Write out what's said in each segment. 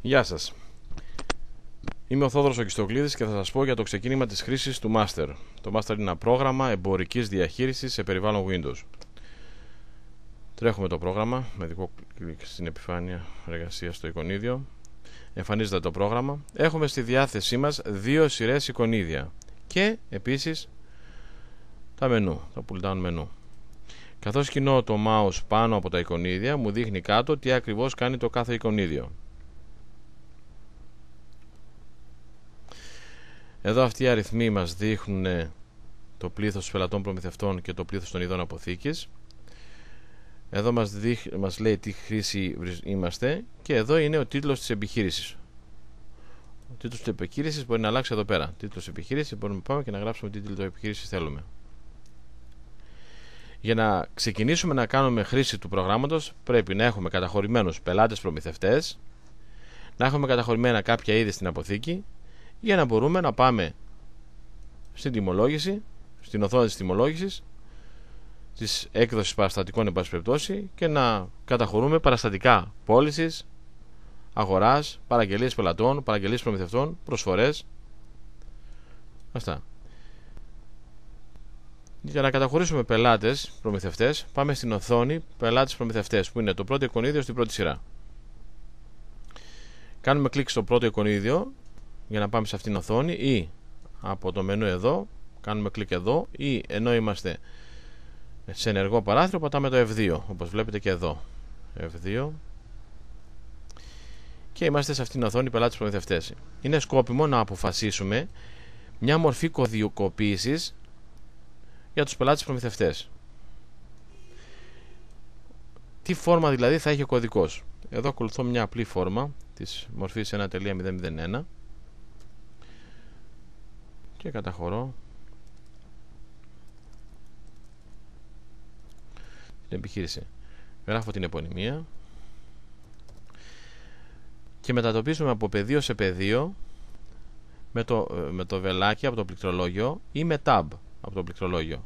Γεια σας. Είμαι ο Θόδωρος Οκιστοκλίδης και θα σας πω για το ξεκίνημα της χρήσης του Master. Το Master είναι ένα πρόγραμμα εμπορικής διαχείρισης σε περιβάλλον Windows. Τρέχουμε το πρόγραμμα με δικό κλικ στην επιφάνεια εργασίας στο εικονίδιο. Εμφανίζεται το πρόγραμμα. Έχουμε στη διάθεσή μας δύο σειρές εικονίδια και επίσης τα μενού, το pull down μενού. Καθώς κινώ το mouse πάνω από τα εικονίδια, μου δείχνει κάτω τι ακριβώς κάνει το κάθε εικονίδιο. Εδώ αυτοί οι αριθμοί μας δείχνουν το πλήθος πελατών προμηθευτών και το πλήθος των ειδών αποθήκης. Εδώ μας λέει τι χρήση είμαστε και εδώ είναι ο τίτλος της επιχείρησης. Ο τίτλος της επιχείρησης μπορεί να αλλάξει εδώ πέρα. Τίτλος επιχείρησης μπορούμε να πάμε και να γράψουμε τι τίτλο επιχείρησης θέλουμε. Για να ξεκινήσουμε να κάνουμε χρήση του προγράμματος πρέπει να έχουμε καταχωρημένους πελάτες προμηθευτές, να έχουμε καταχωρημένα κάποια είδη στην αποθήκη, για να μπορούμε να πάμε στην τιμολόγηση, στην οθόνη της τιμολόγησης της έκδοσης παραστατικών εν πάση περιπτώσει, και να καταχωρούμε παραστατικά πώλησης, αγοράς, παραγγελίες πελατών, παραγγελίες προμηθευτών, προσφορές. Αυτά. Για να καταχωρήσουμε πελάτες προμηθευτές, πάμε στην οθόνη πελάτες προμηθευτές, που είναι το πρώτο εικονίδιο στην πρώτη σειρά. Κάνουμε κλικ στο πρώτο εικονίδιο για να πάμε σε αυτήν την οθόνη, ή από το μενού εδώ κάνουμε κλικ εδώ, ή ενώ είμαστε σε ενεργό παράθυρο πατάμε το F2, όπως βλέπετε και εδώ, F2, και είμαστε σε αυτήν την οθόνη πελάτες προμηθευτές. Είναι σκόπιμο να αποφασίσουμε μια μορφή κωδικοποίησης για τους πελάτες προμηθευτές. Τι φόρμα δηλαδή θα έχει ο κωδικός? Εδώ ακολουθώ μια απλή φόρμα της μορφής 1.001 και καταχωρώ την επιχείρηση. Γράφω την επωνυμία και μετατοπίζουμε από πεδίο σε πεδίο με το βελάκι από το πληκτρολόγιο ή με tab από το πληκτρολόγιο.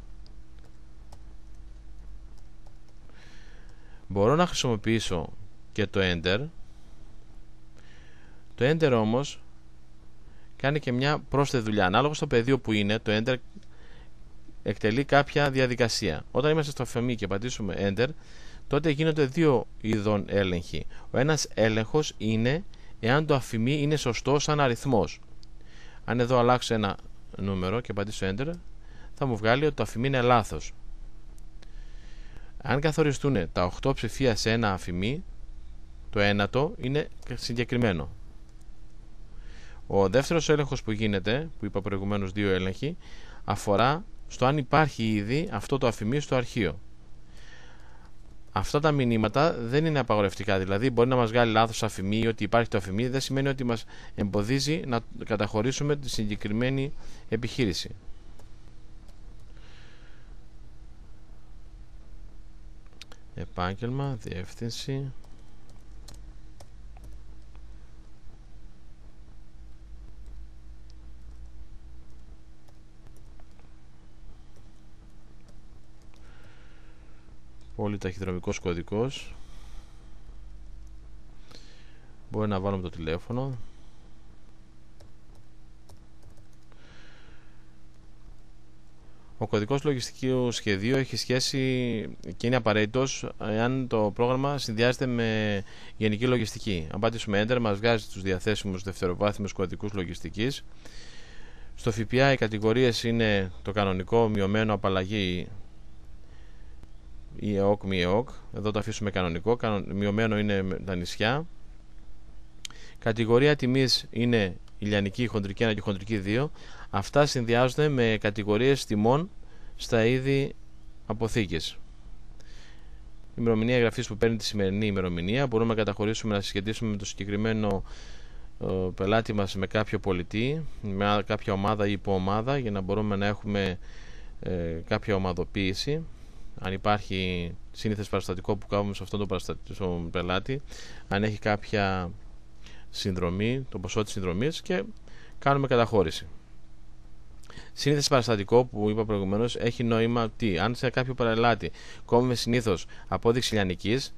Μπορώ να χρησιμοποιήσω και το Enter. Το Enter όμως κάνει και μια πρόσθετη δουλειά. Ανάλογα στο πεδίο που είναι, το Enter εκτελεί κάποια διαδικασία. Όταν είμαστε στο αφημί και πατήσουμε Enter, τότε γίνονται δύο ειδών έλεγχοι. Ο ένας έλεγχος είναι εάν το αφημί είναι σωστό σαν αριθμός. Αν εδώ αλλάξω ένα νούμερο και πατήσω Enter, θα μου βγάλει ότι το αφημί είναι λάθος. Αν καθοριστούν τα 8 ψηφία σε ένα αφημί, το ένατο είναι συγκεκριμένο. Ο δεύτερος έλεγχος που γίνεται, που είπα προηγουμένως δύο έλεγχοι, αφορά στο αν υπάρχει ήδη αυτό το αφημί στο αρχείο. Αυτά τα μηνύματα δεν είναι απαγορευτικά, δηλαδή μπορεί να μας βγάλει λάθος αφημί ή ότι υπάρχει το αφημί, δεν σημαίνει ότι μας εμποδίζει να καταχωρήσουμε τη συγκεκριμένη επιχείρηση. Επάγγελμα, διεύθυνση, πολυταχυδρομικός κωδικός, μπορεί να βάλουμε το τηλέφωνο, ο κωδικός λογιστικού σχεδίου έχει σχέση και είναι απαραίτητος αν το πρόγραμμα συνδυάζεται με γενική λογιστική. Αν πατήσουμε Enter, μας βγάζει τους διαθέσιμους δευτεροβάθμιους κωδικούς λογιστικής. Στο ΦΠΑ οι κατηγορίες είναι το κανονικό, μειωμένο, απαλλαγή ή ΕΟΚ, μη ΕΟΚ. Εδώ το αφήσουμε κανονικό. Μειωμένο είναι τα νησιά. Κατηγορία τιμής είναι ηλιανική, χοντρική 1 και χοντρική 2. Αυτά συνδυάζονται με κατηγορίες τιμών στα είδη αποθήκης. Ημερομηνία εγγραφής που παίρνει τη σημερινή ημερομηνία. Μπορούμε να καταχωρήσουμε, να συσχετίσουμε με το συγκεκριμένο πελάτη μας με κάποιο πολιτή, με κάποια ομάδα ή υποομάδα, για να μπορούμε να έχουμε κάποια ομαδοποίηση. Αν υπάρχει σύνηθες παραστατικό που κάνουμε σε αυτόν τον πελάτη, αν έχει κάποια συνδρομή, το ποσό της συνδρομής, και κάνουμε καταχώρηση. Σύνηθες παραστατικό που είπα προηγουμένως έχει νόημα ότι αν σε κάποιο πελάτη κόβουμε συνήθως απόδειξη λιανικής,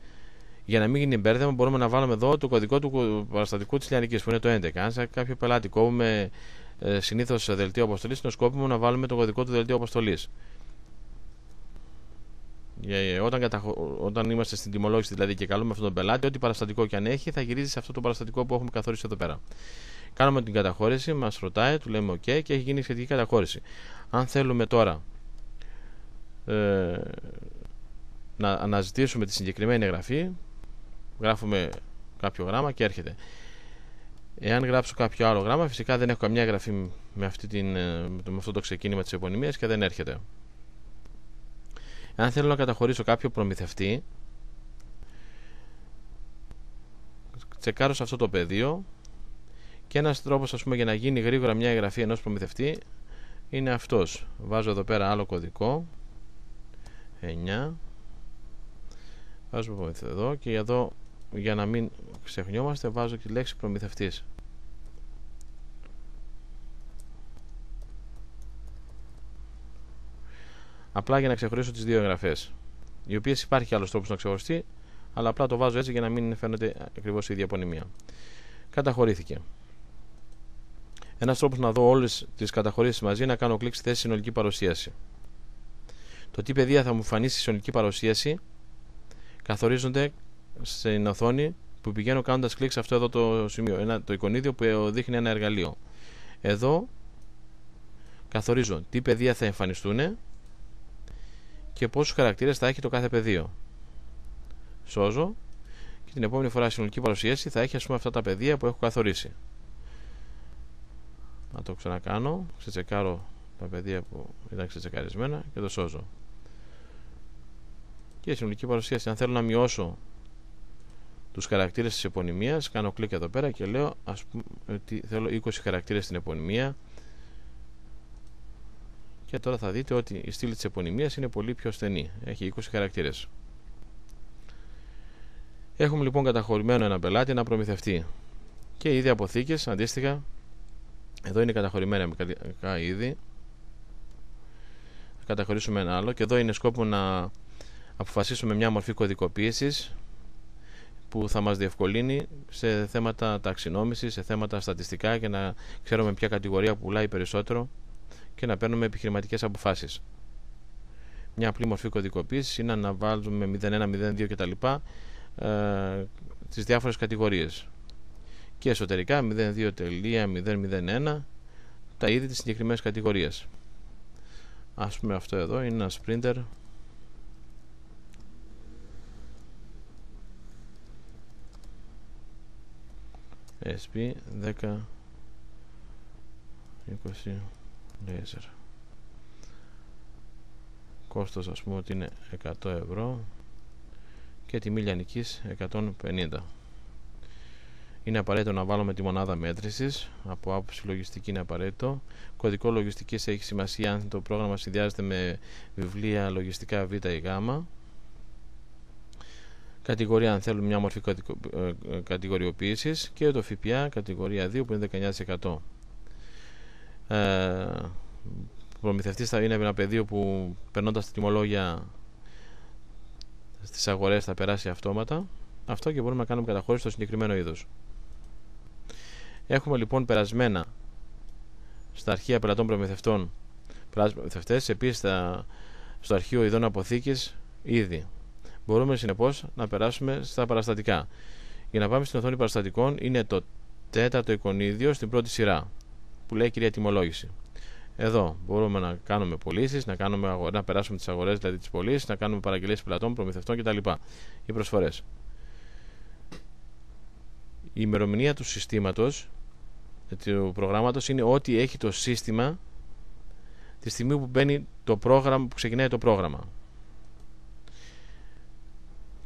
Για να μην γίνει μπέρδεμα, μπορούμε να βάλουμε εδώ το κωδικό του παραστατικού της λιανικής που είναι το 11. Αν σε κάποιο πελάτη κόβουμε συνήθως δελτίο αποστολής, είναι σκόπιμο να βάλουμε το κωδικό του δελτίου αποστολής. Όταν είμαστε στην τιμολόγηση δηλαδή και καλούμε αυτόν τον πελάτη, ό,τι παραστατικό και αν έχει, θα γυρίζει σε αυτό το παραστατικό που έχουμε καθορίσει εδώ πέρα. Κάνουμε την καταχώρηση, μας ρωτάει, του λέμε OK και έχει γίνει σχετική καταχώρηση. Αν θέλουμε τώρα να αναζητήσουμε τη συγκεκριμένη εγγραφή, γράφουμε κάποιο γράμμα και έρχεται. Εάν γράψω κάποιο άλλο γράμμα, φυσικά δεν έχω καμιά εγγραφή με αυτό το ξεκίνημα της επωνυμίας και δεν έρχεται. Αν θέλω να καταχωρήσω κάποιο προμηθευτή, τσεκάρω σε αυτό το πεδίο και ένας τρόπος, ας πούμε, για να γίνει γρήγορα μια εγγραφή ενός προμηθευτή είναι αυτός. Βάζω εδώ πέρα άλλο κωδικό 9, βάζω εδώ και εδώ, για να μην ξεχνιόμαστε, βάζω και τη λέξη προμηθευτής. Απλά για να ξεχωρίσω τις δύο εγγραφές, οι οποίες υπάρχει άλλος τρόπος να ξεχωριστεί, αλλά απλά το βάζω έτσι για να μην φαίνεται ακριβώς η ίδια επωνυμία. Καταχωρήθηκε. Ένας τρόπος να δω όλες τις καταχωρήσεις μαζί είναι να κάνω κλικ στη θέση συνολική παρουσίαση. Το τι πεδία θα μου φανεί στη συνολική παρουσίαση καθορίζονται στην οθόνη που πηγαίνω κάνοντας κλικ σε αυτό εδώ το σημείο, το εικονίδιο που δείχνει ένα εργαλείο. Εδώ καθορίζω τι πεδία θα εμφανιστούν και πόσους χαρακτήρες θα έχει το κάθε πεδίο. Σώζω και την επόμενη φορά συνολική παρουσίαση θα έχει, ας πούμε, αυτά τα πεδία που έχω καθορίσει. Να το ξανακάνω, ξετσεκάρω τα πεδία που ήταν ξετσεκαρισμένα και το σώζω. Και η συνολική παρουσίαση, αν θέλω να μειώσω τους χαρακτήρες της επωνυμίας, κάνω κλικ εδώ πέρα και λέω, ας πούμε, ότι θέλω 20 χαρακτήρες στην επωνυμία. Και τώρα θα δείτε ότι η στήλη της επωνυμίας είναι πολύ πιο στενή. Έχει 20 χαρακτήρες. Έχουμε λοιπόν καταχωρημένο ένα πελάτη, ένα προμηθευτή. Και είδη αποθήκες, αντίστοιχα, εδώ είναι καταχωρημένα με είδη. Θα καταχωρήσουμε ένα άλλο. Και εδώ είναι σκόπο να αποφασίσουμε μια μορφή κωδικοποίησης που θα μας διευκολύνει σε θέματα ταξινόμησης, σε θέματα στατιστικά και να ξέρουμε ποια κατηγορία πουλάει περισσότερο και να παίρνουμε επιχειρηματικές αποφάσεις. Μια απλή μορφή κωδικοποίησης είναι να βάλουμε 01, 02 κτλ. Τις διάφορες κατηγορίες. Και εσωτερικά 02.001 τα είδη της συγκεκριμένης κατηγορίας. Ας πούμε αυτό εδώ είναι ένα sprinter SP 10 20 laser. Κόστος, ας πούμε, ότι είναι 100 ευρώ και τιμή λιανικής 150. Είναι απαραίτητο να βάλουμε τη μονάδα μέτρησης. Από άποψη λογιστική είναι απαραίτητο. Κωδικό λογιστικής έχει σημασία αν το πρόγραμμα συνδυάζεται με βιβλία λογιστικά Β ή Γ. Κατηγορία, αν θέλουμε μια μορφή κατηγοριοποίησης, και το ΦΠΑ κατηγορία 2 που είναι 19%. Προμηθευτής θα είναι ένα πεδίο που, περνώντας τα τιμολόγια στις αγορές, θα περάσει αυτόματα. Αυτό και μπορούμε να κάνουμε καταχώρηση στο συγκεκριμένο είδος. Έχουμε λοιπόν περασμένα στα αρχεία πελατών προμηθευτές, επίσης στο αρχείο ειδών αποθήκης ήδη. Μπορούμε συνεπώς να περάσουμε στα παραστατικά. Για να πάμε στην οθόνη παραστατικών είναι το τέταρτο εικονίδιο στην πρώτη σειρά που λέει κυρία τιμολόγηση. Εδώ μπορούμε να κάνουμε πωλήσεις, να περάσουμε τις αγορές, δηλαδή τις πωλήσεις, να κάνουμε παραγγελίες πελατών, προμηθευτών κτλ. Οι προσφορές. Η ημερομηνία του συστήματος, του προγράμματος, είναι ό,τι έχει το σύστημα τη στιγμή που μπαίνει το πρόγραμμα, που ξεκινάει το πρόγραμμα.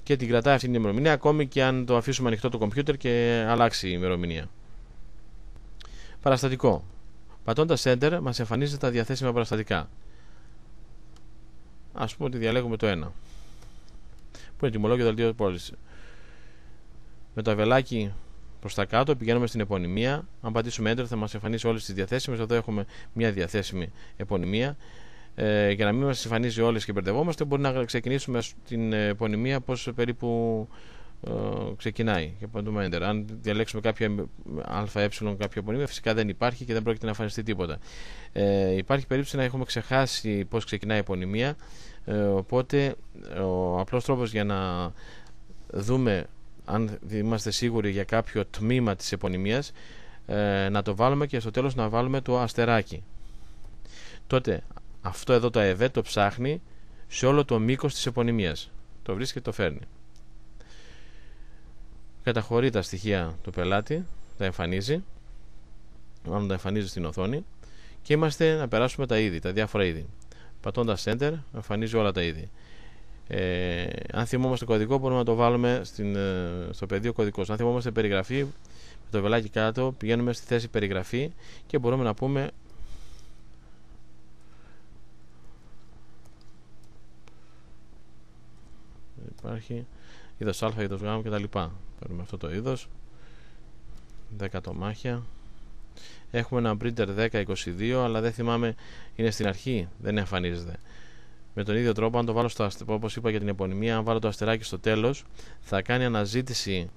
Και την κρατάει αυτή την ημερομηνία, ακόμη και αν το αφήσουμε ανοιχτό το κομπιούτερ και αλλάξει η ημερομηνία. Παραστατικό. Πατώντας Enter μας εμφανίζεται τα διαθέσιμα παραστατικά. Ας πούμε ότι διαλέγουμε το 1, που είναι τιμολόγιο δελτίο πώληση. Με το αβελάκι προς τα κάτω πηγαίνουμε στην επωνυμία. Αν πατήσουμε Enter θα μας εμφανίσει όλες τις διαθέσιμες. Εδώ έχουμε μια διαθέσιμη επωνυμία. Για να μην μας εμφανίζει όλες και μπερδευόμαστε, μπορεί να ξεκινήσουμε την επωνυμία πώς περίπου ξεκινάει και πατούμε Enter. Αν διαλέξουμε κάποια ΑΕ, κάποια επωνύμια, φυσικά δεν υπάρχει και δεν πρόκειται να εμφανιστεί τίποτα. Υπάρχει περίπτωση να έχουμε ξεχάσει πώς ξεκινάει η επωνυμία, οπότε ο απλός τρόπος για να δούμε αν είμαστε σίγουροι για κάποιο τμήμα της επωνυμίας, να το βάλουμε και στο τέλος να βάλουμε το αστεράκι. Τότε αυτό εδώ το ΑΕΒ το ψάχνει σε όλο το μήκος της επωνυμίας. Το βρίσκει και το φέρνει. Καταχωρεί τα στοιχεία του πελάτη, τα εμφανίζει, μάλλον τα εμφανίζει στην οθόνη, και είμαστε να περάσουμε τα είδη, τα διάφορα είδη. Πατώντας Enter, εμφανίζει όλα τα είδη. Αν θυμόμαστε κωδικό, μπορούμε να το βάλουμε στο πεδίο κωδικός. Αν θυμόμαστε περιγραφή, με το βελάκι κάτω πηγαίνουμε στη θέση περιγραφή και μπορούμε να πούμε υπάρχει είδος α, είδος γ κτλ. Παίρνουμε αυτό το είδος 10 τομάχια. Έχουμε ένα printer 1022, αλλά δεν θυμάμαι, είναι στην αρχή, δεν εμφανίζεται. Με τον ίδιο τρόπο, αν το βάλω όπως είπα για την επωνυμία, αν βάλω το αστεράκι στο τέλος, θα κάνει αναζήτηση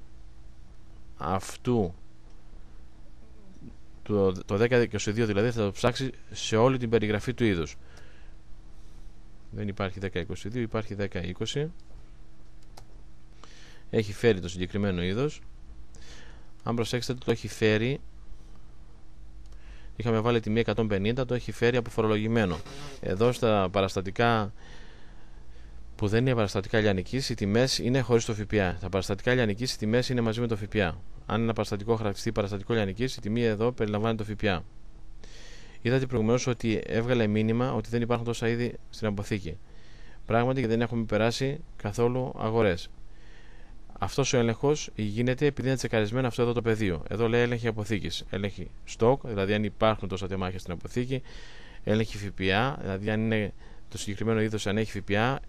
αυτού το 1022, δηλαδή θα το ψάξει σε όλη την περιγραφή του είδους. Δεν υπάρχει 1022, υπάρχει 1020. Έχει φέρει το συγκεκριμένο είδος. Αν προσέξετε, το έχει φέρει, είχαμε βάλει τιμή 150, το έχει φέρει αποφορολογημένο. Εδώ στα παραστατικά που δεν είναι παραστατικά λιανικής, οι τιμές είναι χωρίς το ΦΠΑ. Τα παραστατικά λιανικής, οι τιμές είναι μαζί με το ΦΠΑ. Αν ένα παραστατικό χαρακτηριστεί παραστατικό λιανικής, η τιμή εδώ περιλαμβάνει το ΦΠΑ. Είδατε προηγουμένως ότι έβγαλε μήνυμα ότι δεν υπάρχουν τόσα είδη στην αποθήκη. Πράγματι, δεν έχουμε περάσει καθόλου αγορές. Αυτός ο έλεγχος γίνεται επειδή είναι τσεκαρισμένο αυτό εδώ το πεδίο. Εδώ λέει έλεγχη αποθήκης. Έλεγχη stock, δηλαδή αν υπάρχουν τόσα τεμάχια στην αποθήκη. Έλεγχη ΦΠΑ, δηλαδή αν είναι το συγκεκριμένο είδος, αν έχει ΦΠΑ.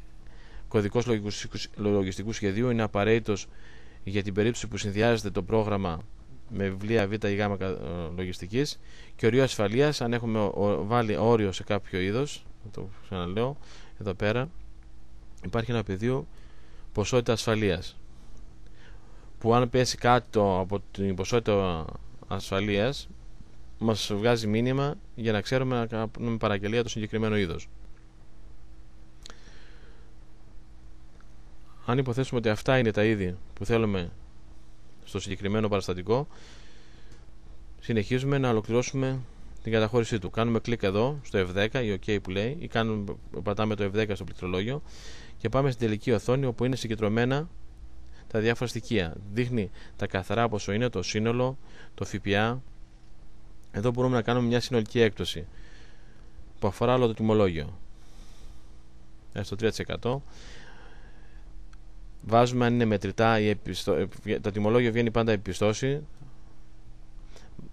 Κωδικός λογιστικού σχεδίου είναι απαραίτητος για την περίπτωση που συνδυάζεται το πρόγραμμα με βιβλία Β ή Γ λογιστικής. Και οριο ασφαλείας, αν έχουμε βάλει όριο σε κάποιο είδος, το ξαναλέω, εδώ πέρα υπάρχει ένα πεδίο ποσότητα ασφαλείας, που αν πέσει κάτω από την ποσότητα ασφαλείας μας βγάζει μήνυμα για να ξέρουμε να κάνουμε παραγγελία το συγκεκριμένο είδος. Αν υποθέσουμε ότι αυτά είναι τα είδη που θέλουμε στο συγκεκριμένο παραστατικό, συνεχίζουμε να ολοκληρώσουμε την καταχώρησή του. Κάνουμε κλικ εδώ στο F10 ή OK που λέει, ή πατάμε το F10 στο πληκτρολόγιο και πάμε στην τελική οθόνη, όπου είναι συγκεντρωμένα τα διάφορα στοιχεία. Δείχνει τα καθαρά πόσο είναι, το σύνολο, το ΦΠΑ. Εδώ μπορούμε να κάνουμε μια συνολική έκπτωση που αφορά όλο το τιμολόγιο. Στο 3%. Βάζουμε αν είναι μετρητά ή το τιμολόγιο βγαίνει πάντα επιστώση.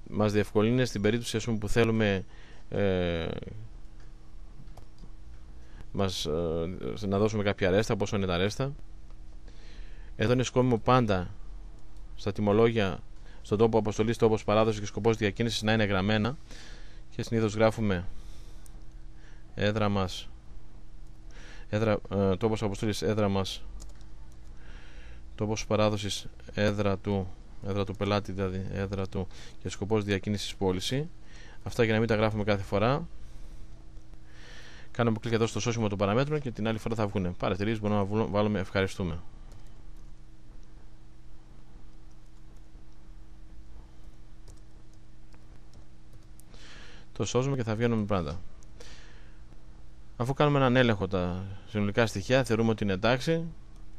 Μας διευκολύνει στην περίπτωση, ας πούμε, που θέλουμε να δώσουμε κάποια ρέστα, πόσο είναι τα ρέστα. Εδώ είναι σκόπιμο πάντα στα τιμολόγια, στον τόπο αποστολής, τόπος παράδοσης και σκοπός διακίνησης να είναι γραμμένα, και συνήθως γράφουμε έδρα μας, τόπος αποστολής έδρα μας, τόπος παράδοσης έδρα του πελάτη, δηλαδή έδρα του, και σκοπός διακίνησης πώληση. Αυτά για να μην τα γράφουμε κάθε φορά. Κάνουμε κλικ εδώ στο σώσιμο των παραμέτρων και την άλλη φορά θα βγουν παρατηρήσεις. Μπορούμε να βάλουμε ευχαριστούμε. Το σώζουμε και θα βγαίνουμε πάντα. Αφού κάνουμε έναν έλεγχο τα συνολικά στοιχεία, θεωρούμε ότι είναι εντάξει,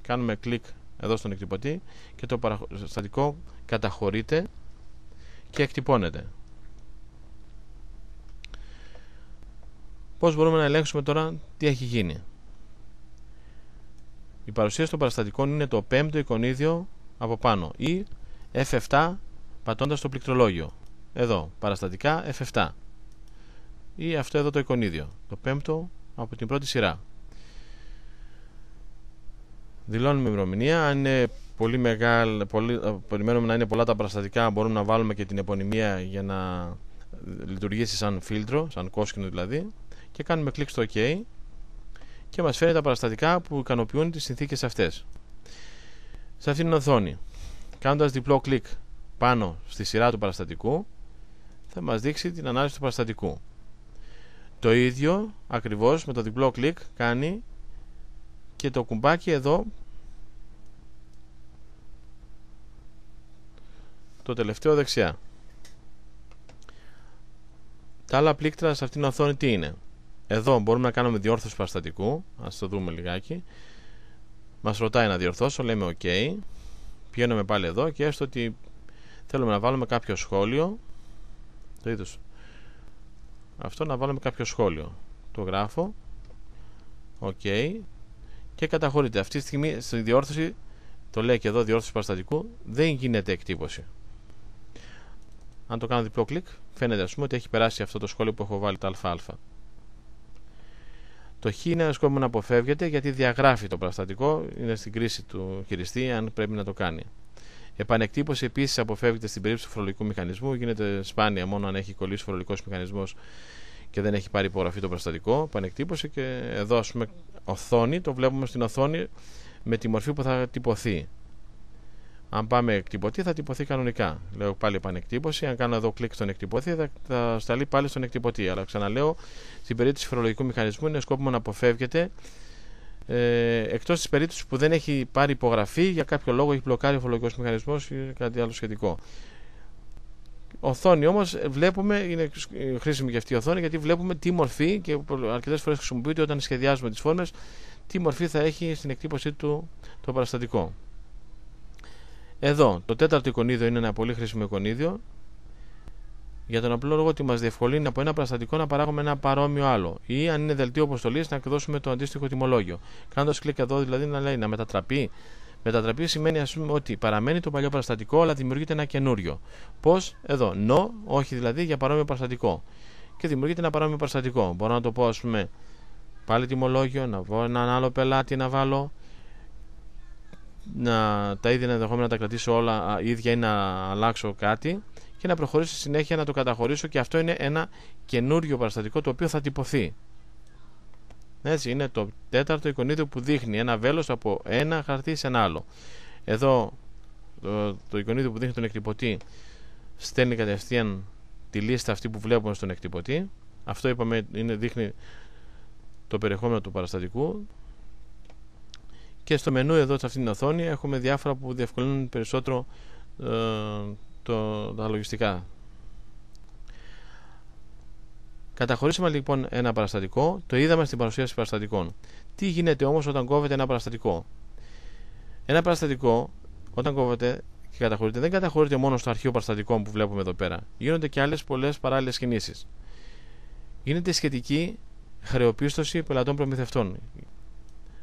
κάνουμε κλικ εδώ στον εκτυπωτή και το παραστατικό καταχωρείται και εκτυπώνεται. Πώς μπορούμε να ελέγξουμε τώρα τι έχει γίνει? Η παρουσίαση των παραστατικών είναι το 5ο εικονίδιο από πάνω, ή F7 πατώντας το πληκτρολόγιο. Εδώ, παραστατικά F7, ή αυτό εδώ το εικονίδιο, το 5ο από την πρώτη σειρά. Δηλώνουμε ημερομηνία. Αν είναι πολύ μεγάλο, περιμένουμε να είναι πολλά τα παραστατικά, μπορούμε να βάλουμε και την επωνυμία για να λειτουργήσει σαν φίλτρο, σαν κόσκινο δηλαδή, και κάνουμε κλικ στο OK και μας φέρει τα παραστατικά που ικανοποιούν τις συνθήκες αυτές. σε αυτήν την οθόνη. Κάνοντας διπλό κλικ πάνω στη σειρά του παραστατικού, θα μας δείξει την ανάλυση του παραστατικού. Το ίδιο ακριβώς με το διπλό κλικ κάνει και το κουμπάκι εδώ, το τελευταίο δεξιά. Τα άλλα πλήκτρα σε αυτήν την οθόνη τι είναι? Εδώ μπορούμε να κάνουμε διόρθωση παραστατικού. Ας το δούμε λιγάκι. Μας ρωτάει να διορθώσω, λέμε OK. Πηγαίνουμε πάλι εδώ και έστω ότι θέλουμε να βάλουμε κάποιο σχόλιο. Το είδος. Αυτό, να βάλουμε κάποιο σχόλιο. Το γράφω. OK. Και καταχωρείται. Αυτή τη στιγμή στη διόρθωση, το λέει και εδώ, διόρθωση παραστατικού, δεν γίνεται εκτύπωση. Αν το κάνω διπλό κλικ, φαίνεται ας πούμε ότι έχει περάσει αυτό το σχόλιο που έχω βάλει το ΑΑ. Το Χ είναι σκόπιμο να αποφεύγεται γιατί διαγράφει το παραστατικό, είναι στην κρίση του χειριστή αν πρέπει να το κάνει. Επανεκτύπωση επίσης αποφεύγεται στην περίπτωση του φορολογικού μηχανισμού, γίνεται σπάνια μόνο αν έχει κολλήσει ο φορολογικός μηχανισμός και δεν έχει πάρει υπογραφή το παραστατικό. Επανεκτύπωση, και εδώ ας πούμε οθόνη, το βλέπουμε στην οθόνη με τη μορφή που θα τυπωθεί. Αν πάμε εκτυπωτή θα τυπωθεί κανονικά. Λέω πάλι επανεκτύπωση. Αν κάνω εδώ κλικ στον εκτυπωτή θα σταλεί πάλι στον εκτυπωτή. Αλλά ξαναλέω, στην περίπτωση φορολογικού μηχανισμού είναι σκόπιμο να αποφεύγεται, εκτός της περίπτωσης που δεν έχει πάρει υπογραφή, για κάποιο λόγο έχει μπλοκάρει ο φορολογικός μηχανισμός ή κάτι άλλο σχετικό. Οθόνη όμως βλέπουμε, είναι χρήσιμη και αυτή η οθόνη, γιατί βλέπουμε τι μορφή, και αρκετές φορές χρησιμοποιείται όταν σχεδιάζουμε τις φόρμες, τι μορφή θα έχει στην εκτύπωσή του το παραστατικό. Εδώ το τέταρτο εικονίδιο είναι ένα πολύ χρήσιμο εικονίδιο, για τον απλό λόγο ότι μας διευκολύνει από ένα παραστατικό να παράγουμε ένα παρόμοιο άλλο, ή αν είναι δελτίο αποστολής να εκδώσουμε το αντίστοιχο τιμολόγιο. Κάνοντας κλικ εδώ δηλαδή να λέει να μετατραπεί. Μετατραπεί σημαίνει ας πούμε ότι παραμένει το παλιό παραστατικό αλλά δημιουργείται ένα καινούριο. Πώς? Εδώ. No, όχι δηλαδή, για παρόμοιο παραστατικό. Και δημιουργείται ένα παρόμοιο παραστατικό. Μπορώ να το πω ας πούμε πάλι τιμολόγιο, να βρω έναν άλλο πελάτη να βάλω, τα ίδια ενδεχόμενα να τα κρατήσω όλα ίδια ή να αλλάξω κάτι και να προχωρήσω στη συνέχεια να το καταχωρήσω, και αυτό είναι ένα καινούριο παραστατικό το οποίο θα τυπωθεί. Έτσι, είναι το τέταρτο εικονίδιο που δείχνει ένα βέλος από ένα χαρτί σε ένα άλλο. Εδώ το εικονίδιο που δείχνει τον εκτυπωτή στέλνει κατευθείαν τη λίστα αυτή που βλέπουμε στον εκτυπωτή. Αυτό είπαμε δείχνει το περιεχόμενο του παραστατικού. Και στο μενού εδώ σε αυτήν την οθόνη έχουμε διάφορα που διευκολύνουν περισσότερο τα λογιστικά. Καταχωρήσαμε λοιπόν ένα παραστατικό, το είδαμε στην παρουσίαση παραστατικών. Τι γίνεται όμως όταν κόβεται ένα παραστατικό? Ένα παραστατικό όταν κόβεται και καταχωρείται, δεν καταχωρείται μόνο στο αρχείο παραστατικών που βλέπουμε εδώ πέρα. Γίνονται και άλλες πολλές παράλληλες κινήσεις. Γίνεται σχετική χρεοπίστωση πελατών προμηθευτών.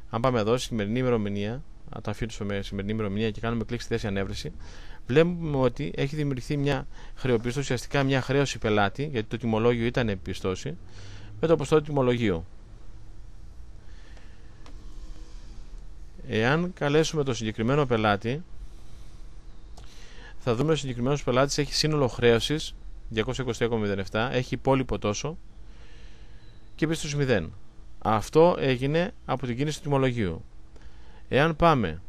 Αν πάμε εδώ στη σημερινή ημερομηνία, αν τα αφήσουμε σημερινή ημερομηνία και κάνουμε κλικ στη θέση ανέβρεση, βλέπουμε ότι έχει δημιουργηθεί μια χρεοπίστωση, ουσιαστικά μια χρέωση πελάτη, γιατί το τιμολόγιο ήταν πιστώση, με το ποσό του τιμολογίου. Εάν καλέσουμε το συγκεκριμένο πελάτη, θα δούμε ότι ο συγκεκριμένος πελάτης έχει σύνολο χρέωσης 223,07, έχει υπόλοιπο τόσο και πίστοση 0. Αυτό έγινε από την κίνηση του τιμολογίου. Εάν πάμε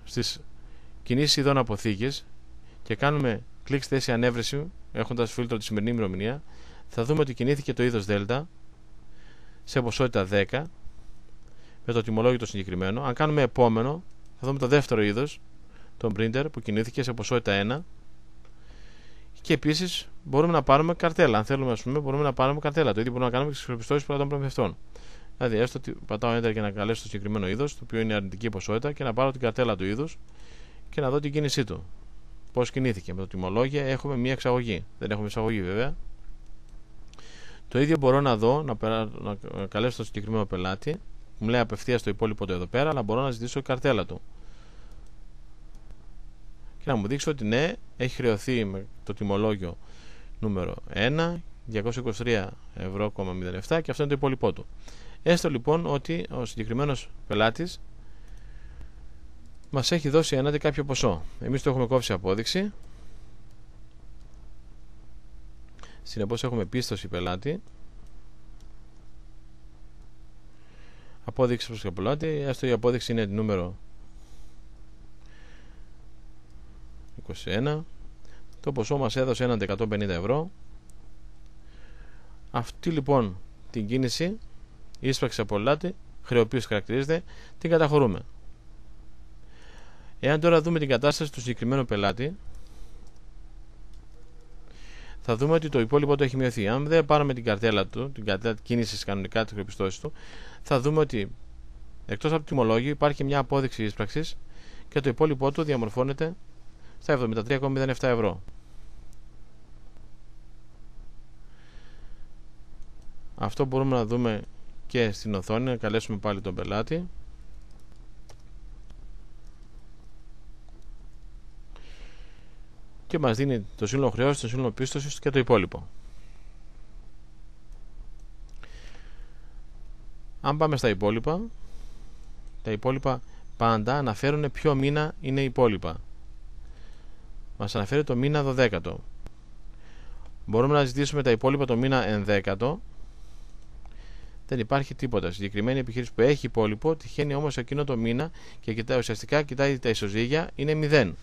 στις κινήσεις ειδών αποθήκης και κάνουμε κλικ στη θέση ανέβρεση έχοντας φίλτρο τη σημερινή ημερομηνία, θα δούμε ότι κινήθηκε το είδος Δέλτα σε ποσότητα 10 με το τιμολόγιο το συγκεκριμένο. Αν κάνουμε επόμενο, θα δούμε το δεύτερο είδος, τον printer, που κινήθηκε σε ποσότητα 1, και επίσης μπορούμε να πάρουμε καρτέλα. Αν θέλουμε, ας πούμε, μπορούμε να πάρουμε καρτέλα. Το ίδιο μπορούμε να κάνουμε και στις χρεοπιστώσεις πελατών προμηθευτών. Δηλαδή, έστω ότι πατάω Enter για να καλέσω το συγκεκριμένο είδος, το οποίο είναι αρνητική ποσότητα, και να πάρω την καρτέλα του είδους και να δω την κίνησή του. Πώς κινήθηκε. Με το τιμολόγιο έχουμε μία εξαγωγή. Δεν έχουμε εισαγωγή βέβαια. Το ίδιο μπορώ να δω, να καλέσω το συγκεκριμένο πελάτη, που μου λέει απευθείας το υπόλοιπο του εδώ πέρα, αλλά μπορώ να ζητήσω η καρτέλα του. Και να μου δείξει ότι ναι, έχει χρεωθεί με το τιμολόγιο νούμερο 1, 223,07 ευρώ και αυτό είναι το υπόλοιπό του. Έστω λοιπόν ότι ο συγκεκριμένος πελάτης μας έχει δώσει ενάντια κάποιο ποσό. Εμείς το έχουμε κόψει απόδειξη. Συνεπώς έχουμε πίστοση πελάτη. Απόδειξη προς το πελάτη. Έστω η απόδειξη είναι νούμερο 21. Το ποσό μας έδωσε έναν 150 ευρώ. Αυτή λοιπόν την κίνηση, η ίσπραξη από πελάτη, χρεοποίηση χαρακτηρίζεται, την καταχωρούμε. Εάν τώρα δούμε την κατάσταση του συγκεκριμένου πελάτη, θα δούμε ότι το υπόλοιπο του έχει μειωθεί. Αν δεν πάρουμε την καρτέλα του, την καρτέλα κίνησης κανονικά της χρεοπιστώσης του, θα δούμε ότι εκτός από το τιμολόγιο υπάρχει μια απόδειξη ίσπραξης και το υπόλοιπό του διαμορφώνεται στα 73,07 ευρώ. Αυτό μπορούμε να δούμε και στην οθόνη. Να καλέσουμε πάλι τον πελάτη. Και μας δίνει το σύνολο χρεώσεων, το σύνολο πίστοσης και το υπόλοιπο. Αν πάμε στα υπόλοιπα, τα υπόλοιπα πάντα αναφέρουν ποιο μήνα είναι υπόλοιπα. Μας αναφέρει το μήνα 12ο. Μπορούμε να ζητήσουμε τα υπόλοιπα το μήνα 11ο. Δεν υπάρχει τίποτα. Συγκεκριμένη επιχείρηση που έχει υπόλοιπο τυχαίνει όμως εκείνο το μήνα και ουσιαστικά κοιτάει τα ισοζύγια, είναι 0.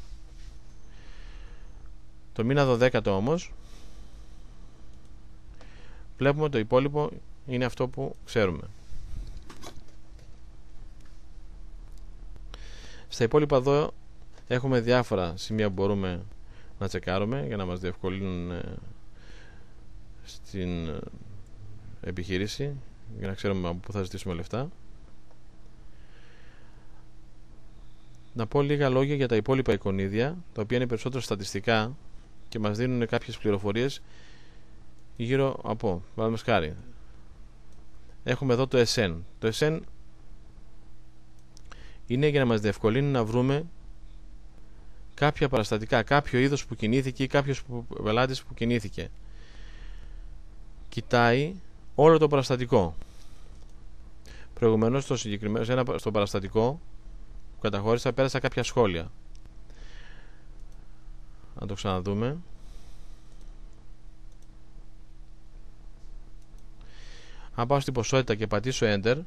Το μήνα 12ο όμως βλέπουμε το υπόλοιπο είναι αυτό που ξέρουμε. Στα υπόλοιπα εδώ έχουμε διάφορα σημεία που μπορούμε να τσεκάρουμε για να μας διευκολύνουν στην επιχείρηση, για να ξέρουμε από πού θα ζητήσουμε λεφτά. Να πω λίγα λόγια για τα υπόλοιπα εικονίδια, τα οποία είναι περισσότερο στατιστικά και μας δίνουν κάποιες πληροφορίες γύρω από, παραδείγματος χάρη, έχουμε εδώ το SN. Το SN είναι για να μας διευκολύνει να βρούμε κάποια παραστατικά, κάποιο είδος που κινήθηκε ή κάποιος πελάτης που κινήθηκε. Κοιτάει όλο το παραστατικό. Προηγουμένως στο παραστατικό που καταχώρησα πέρασα κάποια σχόλια. Να το ξαναδούμε. Αν πάω στην ποσότητα και πατήσω Enter,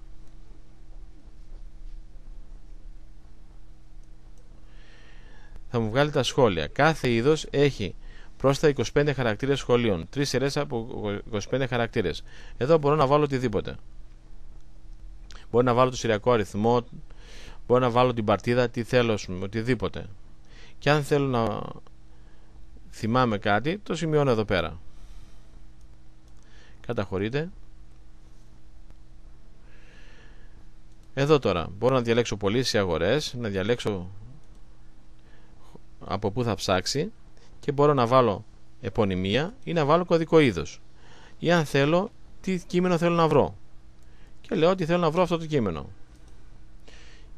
θα μου βγάλει τα σχόλια. Κάθε είδος έχει πρόσθετα 25 χαρακτήρες σχολείων, 3 σειρές από 25 χαρακτήρες. Εδώ μπορώ να βάλω οτιδήποτε. Μπορώ να βάλω το σειριακό αριθμό, μπορώ να βάλω την παρτίδα, τι θέλω, οτιδήποτε. Και αν θέλω να θυμάμαι κάτι, το σημειώνω εδώ πέρα. Καταχωρείτε. Εδώ τώρα μπορώ να διαλέξω πωλήσεις ή αγορές, να διαλέξω από πού θα ψάξει και μπορώ να βάλω επωνυμία ή να βάλω κωδικό είδος. Ή αν θέλω, τι κείμενο θέλω να βρω. Και λέω ότι θέλω να βρω αυτό το κείμενο.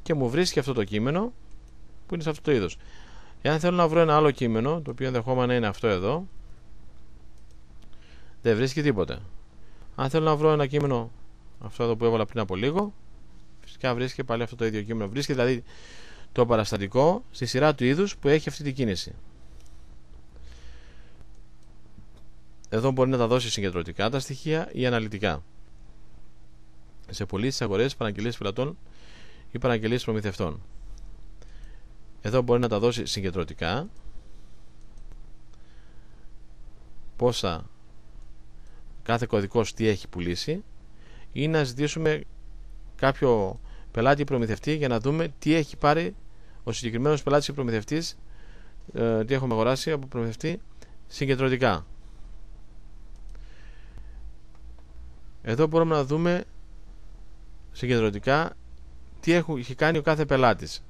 Και μου βρίσκει αυτό το κείμενο που είναι σε αυτό το είδος. Εάν θέλω να βρω ένα άλλο κείμενο, το οποίο ενδεχόμενα είναι αυτό εδώ, δεν βρίσκει τίποτε. Αν θέλω να βρω ένα κείμενο, αυτό εδώ που έβαλα πριν από λίγο, φυσικά βρίσκει πάλι αυτό το ίδιο κείμενο. Βρίσκει δηλαδή το παραστατικό στη σειρά του είδους που έχει αυτή την κίνηση. Εδώ μπορεί να τα δώσει συγκεντρωτικά τα στοιχεία ή αναλυτικά. Σε πωλήσεις, αγορές, παραγγελίες πελατών ή παραγγελίες προμηθευτών. Εδώ μπορεί να τα δώσει συγκεντρωτικά, πόσα κάθε κωδικός τι έχει πουλήσει, ή να ζητήσουμε κάποιο πελάτη ή προμηθευτή για να δούμε τι έχει πάρει ο συγκεκριμένος πελάτης ή προμηθευτής, τι έχουμε αγοράσει από προμηθευτή συγκεντρωτικά. Εδώ μπορούμε να δούμε συγκεντρωτικά τι έχει κάνει ο κάθε πελάτης.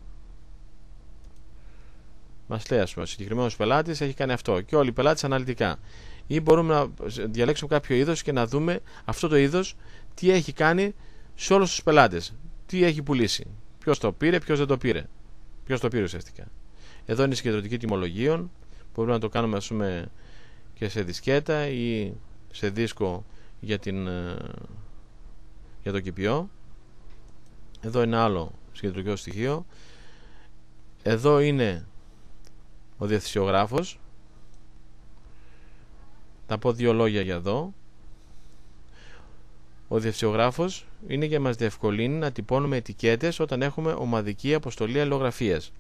Μας λέει, ας πούμε, ο συγκεκριμένος πελάτης έχει κάνει αυτό και όλοι οι πελάτες αναλυτικά. Ή μπορούμε να διαλέξουμε κάποιο είδος και να δούμε αυτό το είδος τι έχει κάνει σε όλους τους πελάτες. Τι έχει πουλήσει. Ποιος το πήρε, ποιος δεν το πήρε. Ποιος το πήρε ουσιαστικά. Εδώ είναι η συγκεντρωτική τιμολογίων. Μπορούμε να το κάνουμε, ας πούμε, και σε δισκέτα ή σε δίσκο για το κηπιό. Εδώ είναι άλλο συγκεντρωτικό στοιχείο. Εδώ είναι ο διευθυνσιογράφος. Θα πω δύο λόγια για εδώ. Ο διευθυνσιογράφος είναι για να μας διευκολύνει να τυπώνουμε ετικέτες όταν έχουμε ομαδική αποστολή αλληλογραφίας.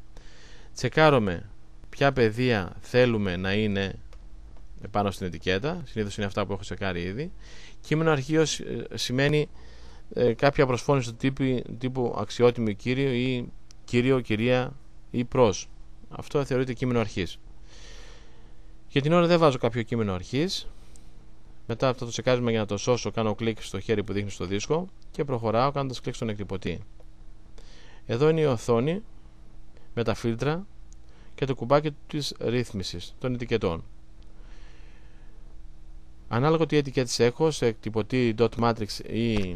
Τσεκάρουμε ποια πεδία θέλουμε να είναι πάνω στην ετικέτα. Συνήθως είναι αυτά που έχω τσεκάρει ήδη. Κείμενο αρχείο σημαίνει κάποια προσφώνηση του τύπου αξιότιμο κύριο ή κύριο, κυρία ή προς. Αυτό θεωρείται κείμενο αρχής. Για την ώρα δεν βάζω κάποιο κείμενο αρχής. Μετά αυτό το τσεκάρισμα, για να το σώσω, κάνω κλικ στο χέρι που δείχνει στο δίσκο και προχωράω κάνοντας κλικ στον εκτυπωτή. Εδώ είναι η οθόνη με τα φίλτρα και το κουμπάκι της ρύθμισης των ετικετών. Ανάλογα τι ετικέτες έχω, σε εκτυπωτή dot matrix ή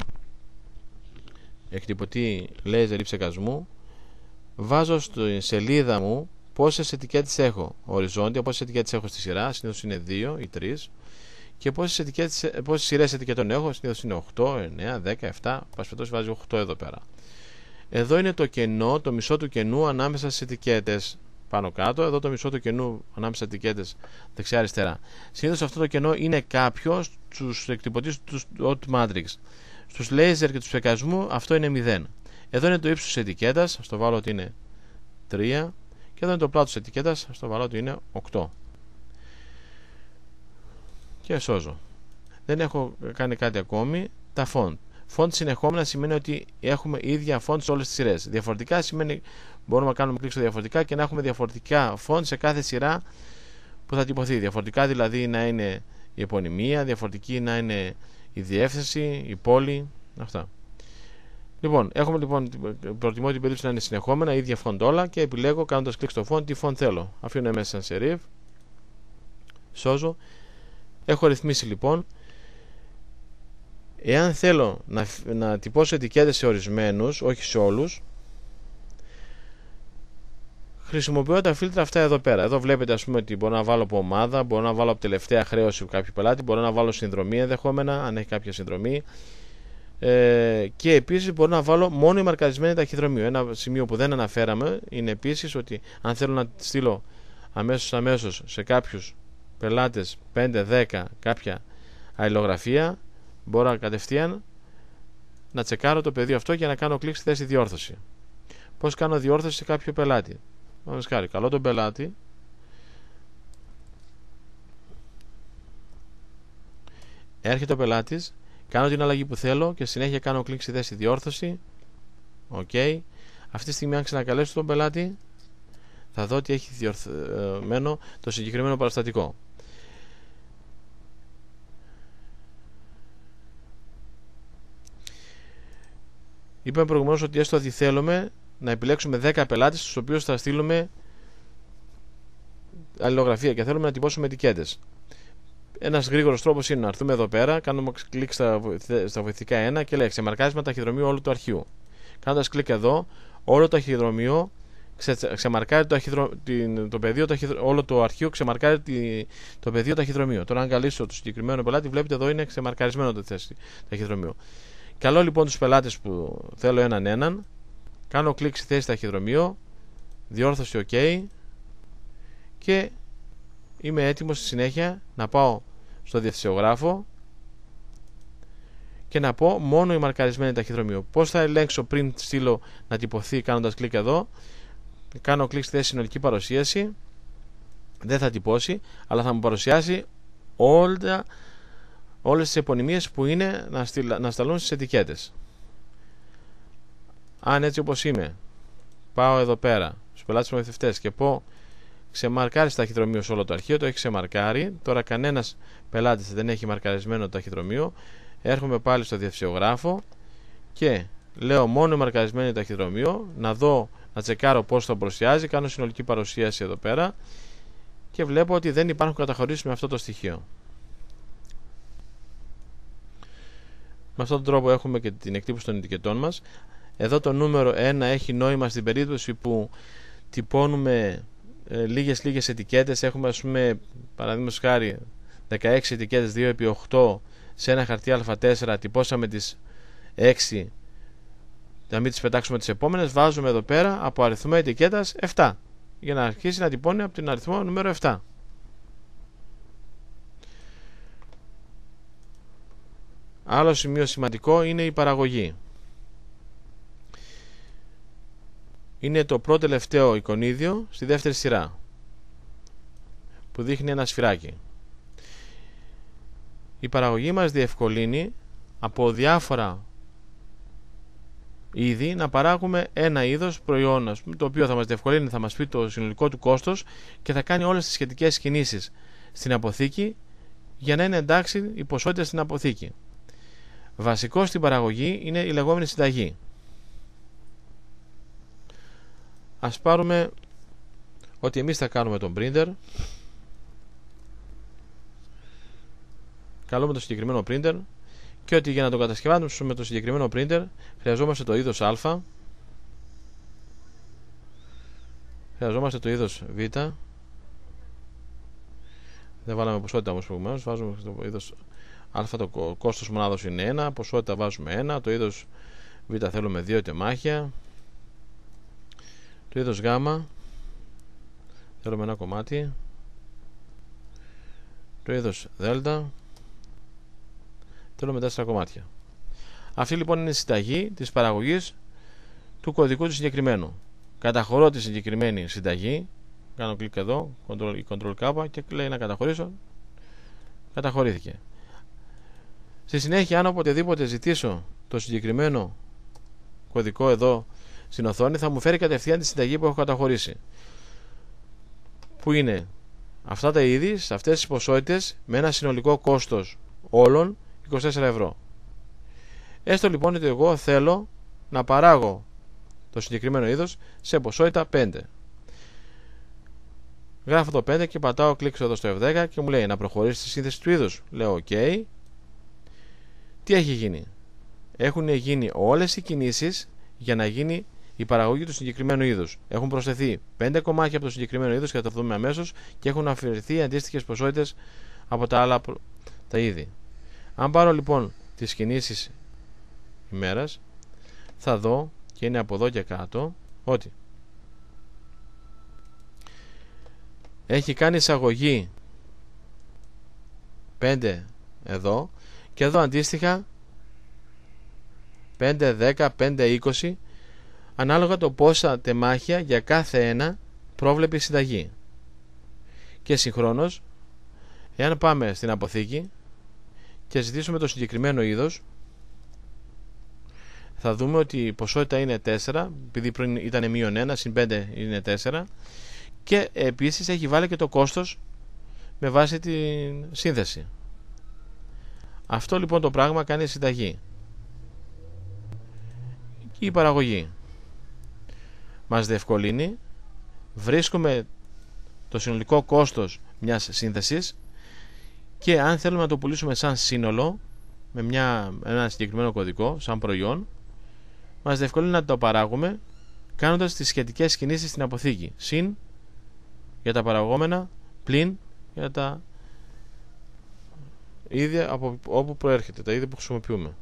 εκτυπωτή laser ή ψεκασμού, βάζω στη σελίδα μου πόσες ετικέτες έχω οριζόντια, πόσες ετικέτες έχω στη σειρά, συνήθως είναι 2 ή 3, και πόσες σειρές ετικετών έχω, συνήθως είναι 8, 9, 10, 7, πασπετός βάζει 8 εδώ πέρα. Εδώ είναι το κενό, το μισό του κενού ανάμεσα στις ετικέτες πάνω κάτω. Εδώ το μισό του κενού ανάμεσα στις ετικέτες δεξιά αριστερά. Συνήθως αυτό το κενό είναι κάποιο στους εκτυπωτές του dot matrix. Στους laser και του ψεκασμού αυτό είναι 0. Εδώ είναι το ύψος της ετικέτας, ας το βάλω ότι είναι 3, και εδώ είναι το πλάτος της ετικέτας, ας το βάλω ότι είναι 8. Και σώζω. Δεν έχω κάνει κάτι ακόμη. Τα font. Font συνεχόμενα σημαίνει ότι έχουμε ίδια font σε όλες τις σειρές. Διαφορετικά σημαίνει μπορούμε να κάνουμε κλικ στο διαφορετικά και να έχουμε διαφορετικά font σε κάθε σειρά που θα τυπωθεί. Διαφορετικά δηλαδή να είναι η επωνυμία, διαφορετική να είναι η διεύθυνση, η πόλη, αυτά. Λοιπόν, προτιμώ την περίπτωση να είναι συνεχόμενα, ίδια font όλα, και επιλέγω κάνοντας κλικ στο font τι font θέλω. Αφήνω μέσα σαν serif, σώζω. Έχω ρυθμίσει λοιπόν. Εάν θέλω να τυπώσω ετικέτες σε ορισμένους, όχι σε όλους, χρησιμοποιώ τα φίλτρα αυτά εδώ πέρα. Εδώ βλέπετε, ας πούμε, ότι μπορώ να βάλω από ομάδα, μπορώ να βάλω από τελευταία χρέωση κάποιου πελάτη, μπορώ να βάλω συνδρομή ενδεχόμενα, αν έχει κάποια συνδρομή, και επίσης μπορώ να βάλω μόνο η μαρκαρισμένη ταχυδρομείο. Ένα σημείο που δεν αναφέραμε είναι επίσης ότι αν θέλω να στείλω αμέσως σε κάποιους πελάτες 5-10 κάποια αλληλογραφία, μπορώ κατευθείαν να τσεκάρω το πεδίο αυτό για να κάνω κλικ στη θέση διόρθωση. Πώς κάνω διόρθωση σε κάποιο πελάτη? Καλώ τον πελάτη, έρχεται ο πελάτης, κάνω την αλλαγή που θέλω και συνέχεια κάνω κλικ στη θέση διόρθωση. OK. Αυτή τη στιγμή, αν ξανακαλέσω τον πελάτη, θα δω ότι έχει διορθωμένο το συγκεκριμένο παραστατικό. Είπαμε προηγουμένως ότι έστω ότι θέλουμε να επιλέξουμε 10 πελάτες στους οποίους θα στείλουμε αλληλογραφία και θέλουμε να τυπώσουμε ετικέτες. Ένας γρήγορος τρόπος είναι να έρθουμε εδώ πέρα, κάνουμε κλικ στα βοηθητικά 1 και λέει ξεμαρκάρισμα ταχυδρομείου όλου του αρχείου. Κάνοντας κλικ εδώ, όλο το ταχυδρομείο ξεμαρκάρει το πεδίο, όλο το αρχείο ξεμαρκάρει το πεδίο ταχυδρομείου. Τώρα, αν καλήσω το συγκεκριμένο πελάτη, βλέπετε εδώ είναι ξεμαρκαρισμένο το ταχυδρομείο. Καλώ λοιπόν τους πελάτες που θέλω έναν, κάνω κλικ στη θέση ταχυδρομείο, διόρθωση OK, και είμαι έτοιμος στη συνέχεια να πάω στο διευθυνσιογράφο και να πω μόνο η μαρκαρισμένη ταχυδρομείο. Πώς θα ελέγξω πριν στείλω να τυπωθεί? Κάνοντας κλικ εδώ, κάνω κλικ στη θέση συνολική παρουσίαση, δεν θα τυπώσει, αλλά θα μου παρουσιάσει όλες τις επωνυμίες που είναι να σταλούν στις ετικέτες. Αν έτσι όπως είμαι, πάω εδώ πέρα στους πελάτες προμηθευτές και πω ξεμαρκάρει το ταχυδρομείο σε όλο το αρχείο, το έχει ξεμαρκάρει. Τώρα κανένας πελάτης δεν έχει μαρκαρισμένο το ταχυδρομείο. Έρχομαι πάλι στο διευθυνσιογράφο και λέω μόνο μαρκαρισμένο ταχυδρομείο, να τσεκάρω πώς το παρουσιάζει. Κάνω συνολική παρουσίαση εδώ πέρα και βλέπω ότι δεν υπάρχουν καταχωρήσεις με αυτό το στοιχείο. Με αυτόν τον τρόπο έχουμε και την εκτύπωση των ετικετών μας. Εδώ το νούμερο 1 έχει νόημα στην περίπτωση που τυπώνουμε λίγες ετικέτες. Έχουμε, ας πούμε, παραδείγματος χάρη 16 ετικέτες 2x8 σε ένα χαρτί Α4, τυπώσαμε τις 6, να μην τις πετάξουμε τις επόμενες, βάζουμε εδώ πέρα από αριθμό ετικέτας 7 για να αρχίσει να τυπώνει από την αριθμό νούμερο 7. Άλλο σημείο σημαντικό είναι η παραγωγή. Είναι το πρώτο τελευταίο εικονίδιο στη δεύτερη σειρά. που δείχνει ένα σφυράκι. Η παραγωγή μας διευκολύνει από διάφορα είδη να παράγουμε ένα είδος προϊόν, το οποίο θα μας διευκολύνει, θα μας πει το συνολικό του κόστος και θα κάνει όλες τις σχετικές κινήσεις στην αποθήκη για να είναι εντάξει η ποσότητα στην αποθήκη. Βασικό στην παραγωγή είναι η λεγόμενη συνταγή. Ας πάρουμε ότι εμείς θα κάνουμε τον printer. Καλούμε το συγκεκριμένο printer και ότι για να το κατασκευάσουμε το συγκεκριμένο printer χρειαζόμαστε το είδος Α, χρειαζόμαστε το είδος Β, δεν βάλαμε ποσότητα όμως προηγουμένως, βάζουμε το είδος Α, το κόστος μονάδος είναι 1, ποσότητα βάζουμε 1, το είδος Β θέλουμε 2 τεμάχια, το είδος Γ θέλουμε ένα κομμάτι, το είδος Δ θέλουμε 4 κομμάτια. Αυτή λοιπόν είναι η συνταγή της παραγωγής του κωδικού του συγκεκριμένου. Καταχωρώ τη συγκεκριμένη συνταγή, κάνω κλικ εδώ, Ctrl K και λέει να καταχωρήσω. Καταχωρήθηκε. Στη συνέχεια, αν οποτεδήποτε ζητήσω το συγκεκριμένο κωδικό εδώ στην οθόνη, θα μου φέρει κατευθείαν τη συνταγή που έχω καταχωρήσει, που είναι αυτά τα είδη, σε αυτές τις ποσότητες, με ένα συνολικό κόστος όλων 24 ευρώ. Έστω λοιπόν ότι εγώ θέλω να παράγω το συγκεκριμένο είδος σε ποσότητα 5. Γράφω το 5 και πατάω κλικ εδώ στο F10 και μου λέει να προχωρήσει στη σύνθεση του είδους. Λέω OK. Τι έχει γίνει? Έχουν γίνει όλες οι κινήσεις για να γίνει η παραγωγή του συγκεκριμένου είδους. Έχουν προσθεθεί 5 κομμάτια από το συγκεκριμένο είδος και θα το δούμε αμέσως, και έχουν αφαιρεθεί αντίστοιχες ποσότητες από τα άλλα τα είδη. Αν πάρω λοιπόν τις κινήσεις ημέρας, θα δω, και είναι από εδώ και κάτω, ότι έχει κάνει εισαγωγή 5 εδώ, και εδώ αντίστοιχα 5, 10, 5, 20, ανάλογα το πόσα τεμάχια για κάθε ένα πρόβλεπε η συνταγή. Και συγχρόνως, εάν πάμε στην αποθήκη και ζητήσουμε το συγκεκριμένο είδος, θα δούμε ότι η ποσότητα είναι 4, επειδή πριν ήταν -1, συν 5 είναι 4, και επίσης έχει βάλει και το κόστος με βάση τη σύνθεση. Αυτό λοιπόν το πράγμα κάνει η συνταγή. Και η παραγωγή μας διευκολύνει, βρίσκουμε το συνολικό κόστος μιας σύνθεσης, και αν θέλουμε να το πουλήσουμε σαν σύνολο με ένα συγκεκριμένο κωδικό, σαν προϊόν, μας διευκολύνει να το παράγουμε κάνοντας τις σχετικές κινήσεις στην αποθήκη. Συν για τα παραγόμενα, πλην για τα είδη από όπου προέρχεται, τα είδη που χρησιμοποιούμε.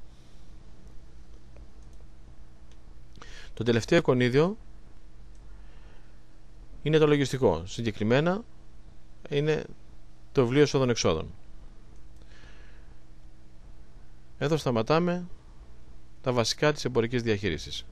Το τελευταίο εικονίδιο είναι το λογιστικό. Συγκεκριμένα είναι το βιβλίο εσόδων-εξόδων. Εδώ σταματάμε τα βασικά της εμπορικής διαχείρισης.